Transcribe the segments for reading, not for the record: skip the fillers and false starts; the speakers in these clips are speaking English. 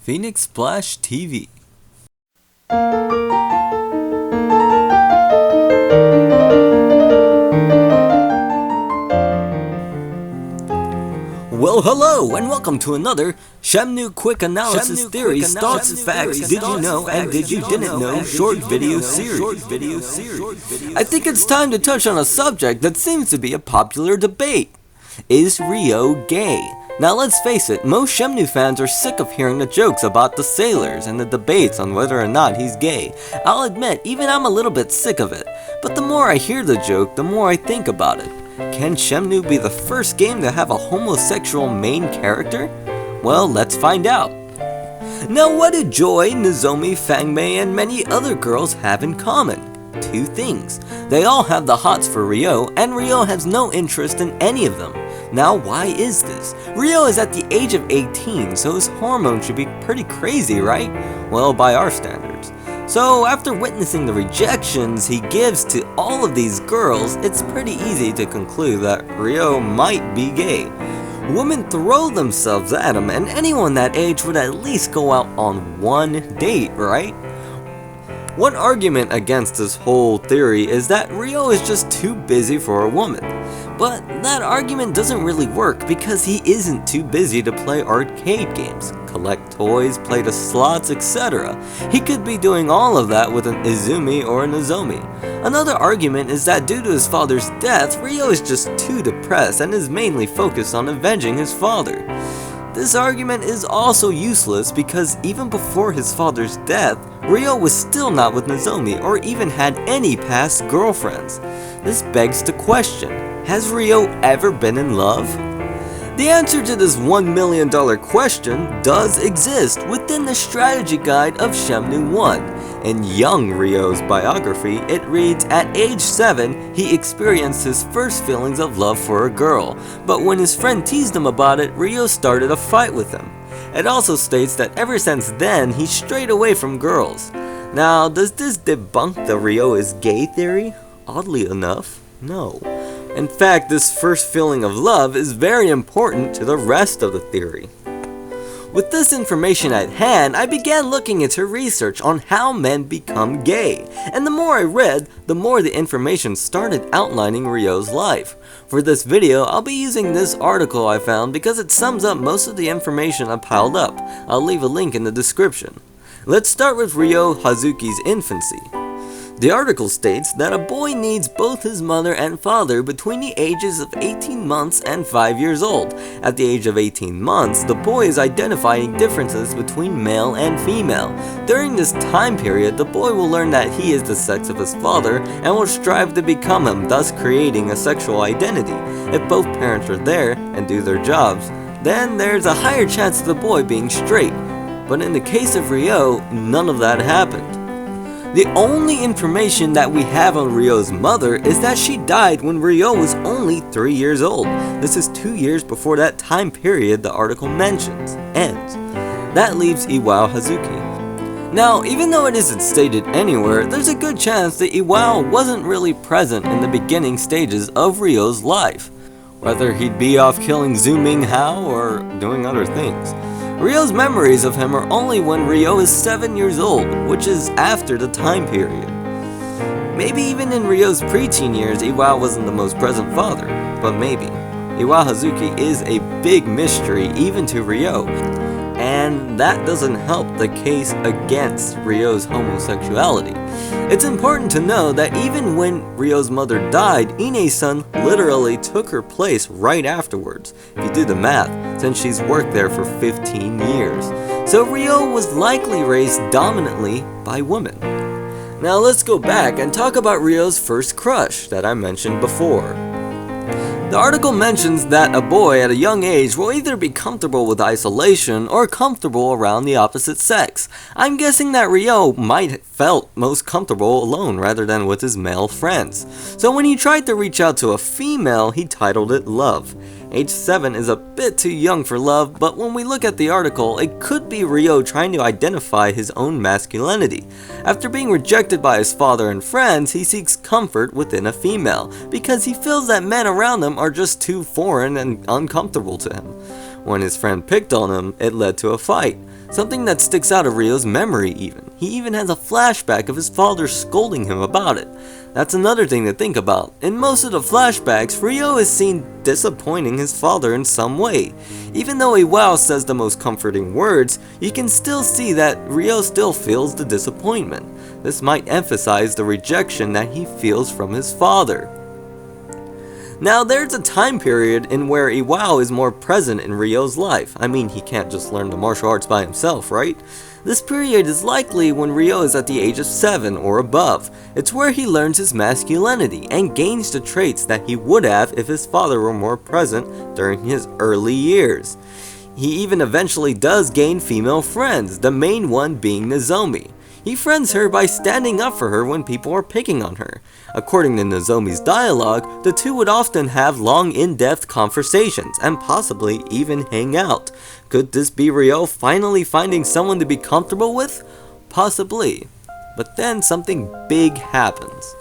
Phoenix Splash TV. Well, hello, and welcome to another Shenmue Quick Analysis Theories, Thoughts, Facts, Did You Know, and Did You Didn't Know short video series. I think it's time to touch on a subject that seems to be a popular debate. Is Ryo gay? Now let's face it, most Shenmue fans are sick of hearing the jokes about the sailors and the debates on whether or not he's gay. I'll admit, even I'm a little bit sick of it. But the more I hear the joke, the more I think about it. Can Shenmue be the first game to have a homosexual main character? Well, let's find out. Now what do Joy, Nozomi, Fangmei, and many other girls have in common? Two things. They all have the hots for Ryo, and Ryo has no interest in any of them. Now why is this? Ryo is at the age of 18, so his hormones should be pretty crazy, right? Well, by our standards. So after witnessing the rejections he gives to all of these girls, it's pretty easy to conclude that Ryo might be gay. Women throw themselves at him, and anyone that age would at least go out on one date, right? One argument against this whole theory is that Ryo is just too busy for a woman. But that argument doesn't really work because he isn't too busy to play arcade games, collect toys, play the slots, etc. He could be doing all of that with an Izumi or a Nozomi. Another argument is that due to his father's death, Ryo is just too depressed and is mainly focused on avenging his father. This argument is also useless because even before his father's death, Ryo was still not with Nozomi or even had any past girlfriends. This begs the question, has Ryo ever been in love? The answer to this $1 million question does exist within the strategy guide of Shenmue 1. In young Ryo's biography, it reads, at age 7, he experienced his first feelings of love for a girl, but when his friend teased him about it, Ryo started a fight with him. It also states that ever since then, he strayed away from girls. Now, does this debunk the Ryo is gay theory? Oddly enough, no. In fact, this first feeling of love is very important to the rest of the theory. With this information at hand, I began looking into research on how men become gay, and the more I read, the more the information started outlining Ryo's life. For this video, I'll be using this article I found because it sums up most of the information I piled up. I'll leave a link in the description. Let's start with Ryo Hazuki's infancy. The article states that a boy needs both his mother and father between the ages of 18 months and 5 years old. At the age of 18 months, the boy is identifying differences between male and female. During this time period, the boy will learn that he is the sex of his father and will strive to become him, thus creating a sexual identity. If both parents are there and do their jobs, then there's a higher chance of the boy being straight. But in the case of Ryo, none of that happened. The only information that we have on Ryo's mother is that she died when Ryo was only 3 years old. This is 2 years before that time period the article mentions ends. That leaves Iwao Hazuki. Now, even though it isn't stated anywhere, there's a good chance that Iwao wasn't really present in the beginning stages of Ryo's life. Whether he'd be off killing Zhu Minghao or doing other things. Ryo's memories of him are only when Ryo is 7 years old, which is after the time period. Maybe even in Ryo's preteen years, Iwao wasn't the most present father, but maybe. Iwao Hazuki is a big mystery even to Ryo, and that doesn't help the case against Ryo's homosexuality. It's important to know that even when Ryo's mother died, Ine-san literally took her place right afterwards, if you do the math, since she's worked there for 15 years. So Ryo was likely raised dominantly by women. Now let's go back and talk about Ryo's first crush that I mentioned before. The article mentions that a boy at a young age will either be comfortable with isolation or comfortable around the opposite sex. I'm guessing that Ryo might have felt most comfortable alone rather than with his male friends. So when he tried to reach out to a female, he titled it Love. Age 7 is a bit too young for love, but when we look at the article, it could be Ryo trying to identify his own masculinity. After being rejected by his father and friends, he seeks comfort within a female, because he feels that men around him are just too foreign and uncomfortable to him. When his friend picked on him, it led to a fight. something that sticks out of Ryo's memory even. He even has a flashback of his father scolding him about it. That's another thing to think about. In most of the flashbacks, Ryo is seen disappointing his father in some way. Even though Iwao says the most comforting words, you can still see that Ryo still feels the disappointment. This might emphasize the rejection that he feels from his father. Now, there's a time period in where Iwao is more present in Ryo's life. I mean, he can't just learn the martial arts by himself, right? This period is likely when Ryo is at the age of 7 or above. It's where he learns his masculinity and gains the traits that he would have if his father were more present during his early years. He even eventually does gain female friends, the main one being Nozomi. He friends her by standing up for her when people are picking on her. According to Nozomi's dialogue, the two would often have long in-depth conversations and possibly even hang out. Could this be Ryo finally finding someone to be comfortable with? Possibly. But then something big happens.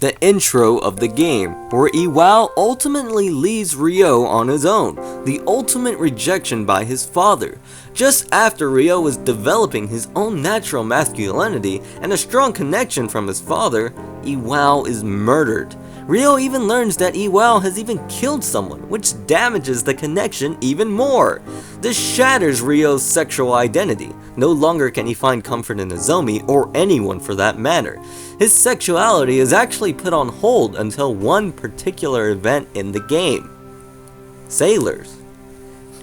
The intro of the game, where Iwao ultimately leaves Ryo on his own, the ultimate rejection by his father. Just after Ryo was developing his own natural masculinity and a strong connection from his father, Iwao is murdered. Ryo even learns that Iwao has even killed someone, which damages the connection even more. This shatters Ryo's sexual identity. No longer can he find comfort in Nozomi, or anyone for that matter. His sexuality is actually put on hold until one particular event in the game. Sailors.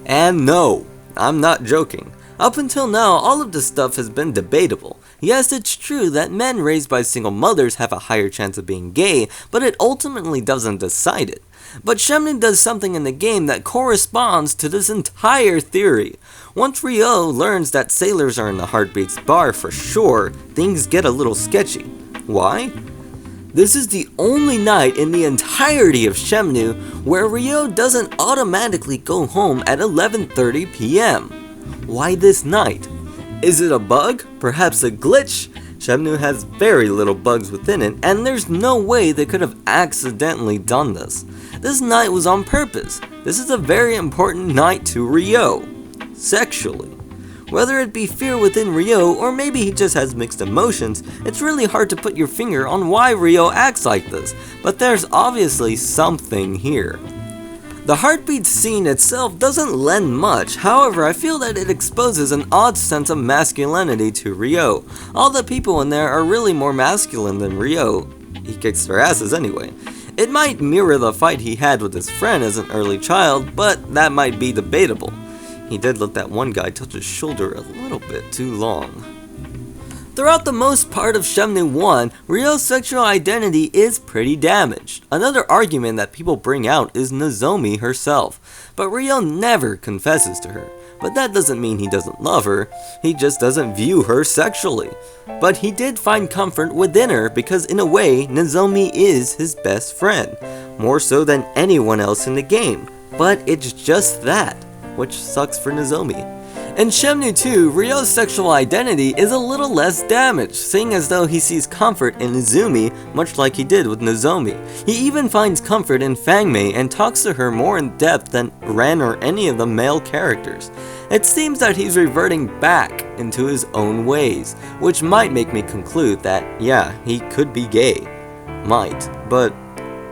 And no, I'm not joking. Up until now, all of this stuff has been debatable. Yes, it's true that men raised by single mothers have a higher chance of being gay, but it ultimately doesn't decide it. But Shenmue does something in the game that corresponds to this entire theory. Once Ryo learns that sailors are in the Heartbeat's bar for sure, things get a little sketchy. Why? This is the only night in the entirety of Shenmue where Ryo doesn't automatically go home at 11:30 p.m. Why this night? Is it a bug? Perhaps a glitch? Shenmue has very little bugs within it, and there's no way they could have accidentally done this. This night was on purpose. This is a very important night to Ryo. Sexually. Whether it be fear within Ryo, or maybe he just has mixed emotions, it's really hard to put your finger on why Ryo acts like this, but there's obviously something here. The Heartbeat scene itself doesn't lend much, however I feel that it exposes an odd sense of masculinity to Ryo. All the people in there are really more masculine than Ryo. He kicks their asses anyway. It might mirror the fight he had with his friend as an early child, but that might be debatable. He did let that one guy touch his shoulder a little bit too long. Throughout the most part of Shenmue 1, Ryo's sexual identity is pretty damaged. Another argument that people bring out is Nozomi herself, but Ryo never confesses to her. But that doesn't mean he doesn't love her, he just doesn't view her sexually. But he did find comfort within her because in a way, Nozomi is his best friend, more so than anyone else in the game. But it's just that, which sucks for Nozomi. In Shenmue 2, Ryo's sexual identity is a little less damaged, seeing as though he sees comfort in Izumi, much like he did with Nozomi. He even finds comfort in Fangmei and talks to her more in depth than Ren or any of the male characters. It seems that he's reverting back into his own ways, which might make me conclude that, yeah, he could be gay. Might, but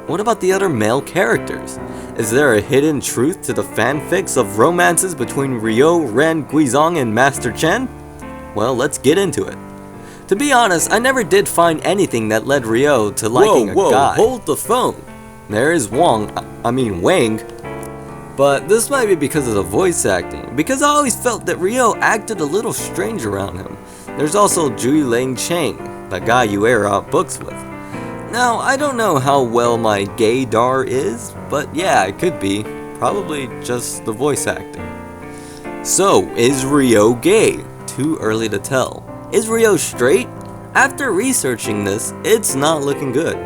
what about the other male characters? Is there a hidden truth to the fanfics of romances between Ryo, Ren, Guizong, and Master Chen? Well, let's get into it. To be honest, I never did find anything that led Ryo to liking a guy. Hold the phone. There is Wang. But this might be because of the voice acting, because I always felt that Ryo acted a little strange around him. There's also Ju Ling Chang, the guy you air out books with. Now, I don't know how well my gaydar is, but yeah, it could be. Probably just the voice acting. So, is Ryo gay? Too early to tell. Is Ryo straight? After researching this, it's not looking good.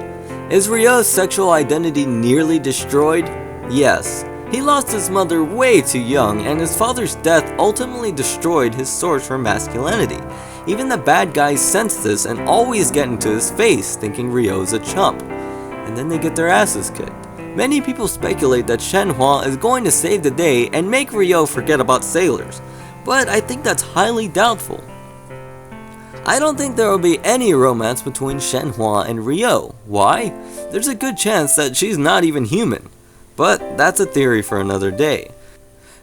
Is Ryo's sexual identity nearly destroyed? Yes. He lost his mother way too young, and his father's death ultimately destroyed his source for masculinity. Even the bad guys sense this and always get into his face, thinking Ryo's a chump. And then they get their asses kicked. Many people speculate that Shenhua is going to save the day and make Ryo forget about sailors. but I think that's highly doubtful. I don't think there will be any romance between Shenhua and Ryo. Why? There's a good chance that she's not even human. But that's a theory for another day.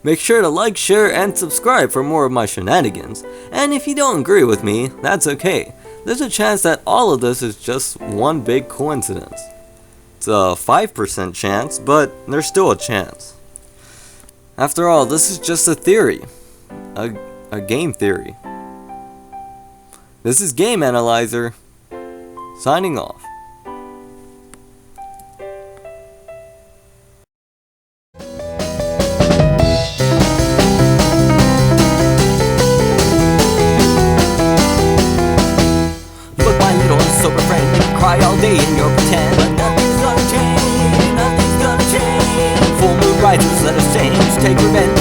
Make sure to like, share, and subscribe for more of my shenanigans. And if you don't agree with me, that's okay. There's a chance that all of this is just one big coincidence. It's a 5% chance, but there's still a chance. After all, this is just a theory. A game theory. This is Game Analyzer, signing off. Look, my little sober friend, you cry all day and you're pretend, but nothing's gonna change, nothing's gonna change. Full moon rises, let us change, take revenge.